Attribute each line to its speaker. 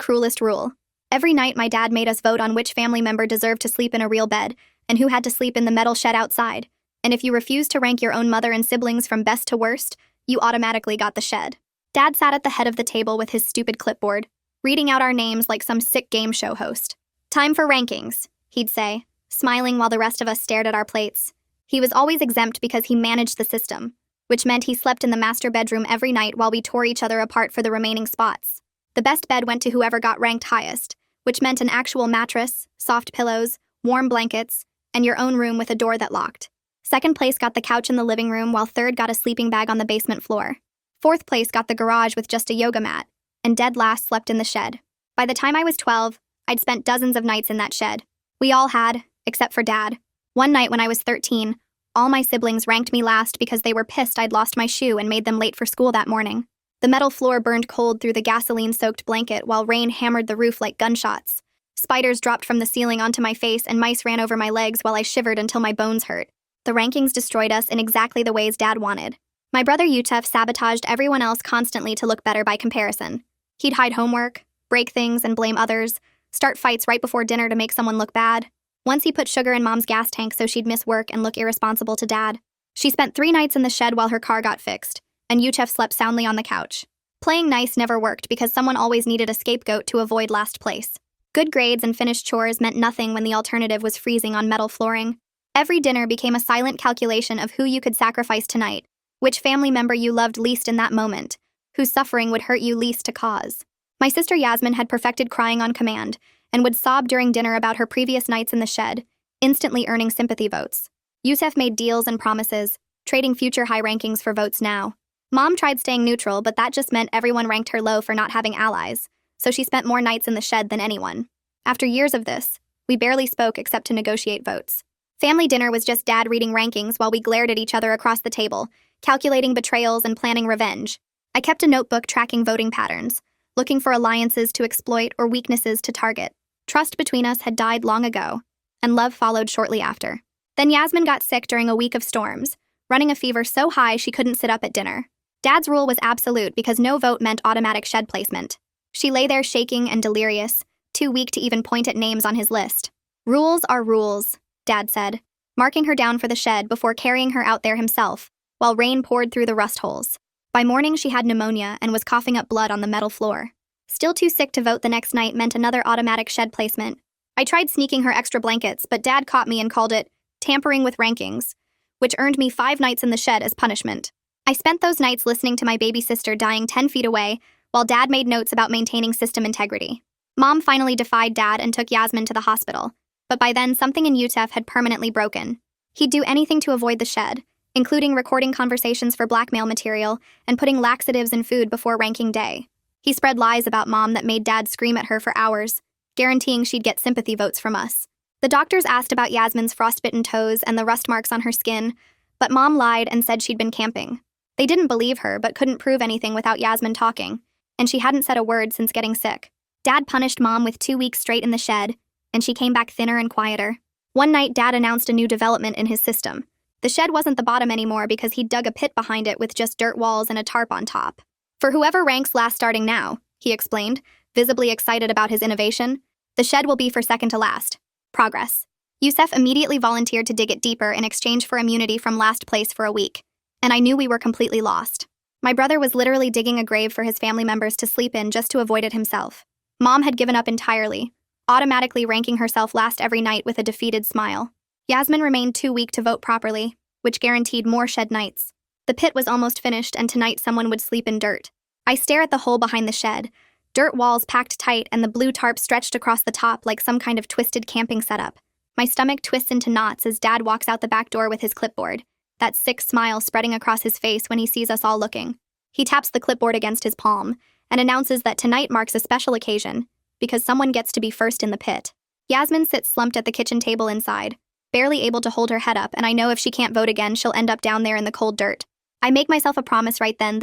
Speaker 1: cruelest rule. Every night my dad made us vote on which family member deserved to sleep in a real bed and who had to sleep in the metal shed outside. And if you refused to rank your own mother and siblings from best to worst, you automatically got the shed. Dad sat at the head of the table with his stupid clipboard, reading out our names like some sick game show host. "Time for rankings," he'd say, smiling while the rest of us stared at our plates. He was always exempt because he managed the system, which meant he slept in the master bedroom every night while we tore each other apart for the remaining spots. The best bed went to whoever got ranked highest, which meant an actual mattress, soft pillows, warm blankets, and your own room with a door that locked. Second place got the couch in the living room, while third got a sleeping bag on the basement floor. Fourth place got the garage with just a yoga mat, and dead last slept in the shed. By the time I was 12, I'd spent dozens of nights in that shed. We all had, except for Dad. One night when I was 13, all my siblings ranked me last because they were pissed I'd lost my shoe and made them late for school that morning. The metal floor burned cold through the gasoline-soaked blanket while rain hammered the roof like gunshots. Spiders dropped from the ceiling onto my face and mice ran over my legs while I shivered until my bones hurt. The rankings destroyed us in exactly the ways Dad wanted. My brother Yutef sabotaged everyone else constantly to look better by comparison. He'd hide homework, break things and blame others, start fights right before dinner to make someone look bad. Once he put sugar in Mom's gas tank so she'd miss work and look irresponsible to Dad. She spent 3 nights in the shed while her car got fixed, and Yutef slept soundly on the couch. Playing nice never worked because someone always needed a scapegoat to avoid last place. Good grades and finished chores meant nothing when the alternative was freezing on metal flooring. Every dinner became a silent calculation of who you could sacrifice tonight, which family member you loved least in that moment, whose suffering would hurt you least to cause. My sister Yasmin had perfected crying on command, and would sob during dinner about her previous nights in the shed, instantly earning sympathy votes. Yusef made deals and promises, trading future high rankings for votes now. Mom tried staying neutral, but that just meant everyone ranked her low for not having allies, so she spent more nights in the shed than anyone. After years of this, we barely spoke except to negotiate votes. Family dinner was just Dad reading rankings while we glared at each other across the table, calculating betrayals and planning revenge. I kept a notebook tracking voting patterns, looking for alliances to exploit or weaknesses to target. Trust between us had died long ago, and love followed shortly after. Then Yasmin got sick during a week of storms, running a fever so high she couldn't sit up at dinner. Dad's rule was absolute because no vote meant automatic shed placement. She lay there shaking and delirious, too weak to even point at names on his list. "Rules are rules," Dad said, marking her down for the shed before carrying her out there himself, while rain poured through the rust holes. By morning she had pneumonia and was coughing up blood on the metal floor. Still too sick to vote the next night meant another automatic shed placement. I tried sneaking her extra blankets, but Dad caught me and called it tampering with rankings, which earned me 5 nights in the shed as punishment. I spent those nights listening to my baby sister dying 10 feet away, while Dad made notes about maintaining system integrity. Mom finally defied Dad and took Yasmin to the hospital, but by then something in Yutef had permanently broken. He'd do anything to avoid the shed, including recording conversations for blackmail material and putting laxatives in food before ranking day. He spread lies about Mom that made Dad scream at her for hours, guaranteeing she'd get sympathy votes from us. The doctors asked about Yasmin's frostbitten toes and the rust marks on her skin, but Mom lied and said she'd been camping. They didn't believe her, but couldn't prove anything without Yasmin talking, and she hadn't said a word since getting sick. Dad punished Mom with 2 weeks straight in the shed, and she came back thinner and quieter. One night, Dad announced a new development in his system. The shed wasn't the bottom anymore because he'd dug a pit behind it with just dirt walls and a tarp on top. "For whoever ranks last starting now," he explained, visibly excited about his innovation, "the shed will be for second to last. Progress." Yusef immediately volunteered to dig it deeper in exchange for immunity from last place for a week, and I knew we were completely lost. My brother was literally digging a grave for his family members to sleep in just to avoid it himself. Mom had given up entirely, automatically ranking herself last every night with a defeated smile. Yasmin remained too weak to vote properly, which guaranteed more shed nights. The pit was almost finished, and tonight someone would sleep in dirt. I stare at the hole behind the shed, dirt walls packed tight and the blue tarp stretched across the top like some kind of twisted camping setup. My stomach twists into knots as Dad walks out the back door with his clipboard, that sick smile spreading across his face when he sees us all looking. He taps the clipboard against his palm and announces that tonight marks a special occasion because someone gets to be first in the pit. Yasmin sits slumped at the kitchen table inside, barely able to hold her head up, and I know if she can't vote again, she'll end up down there in the cold dirt. I make myself a promise right then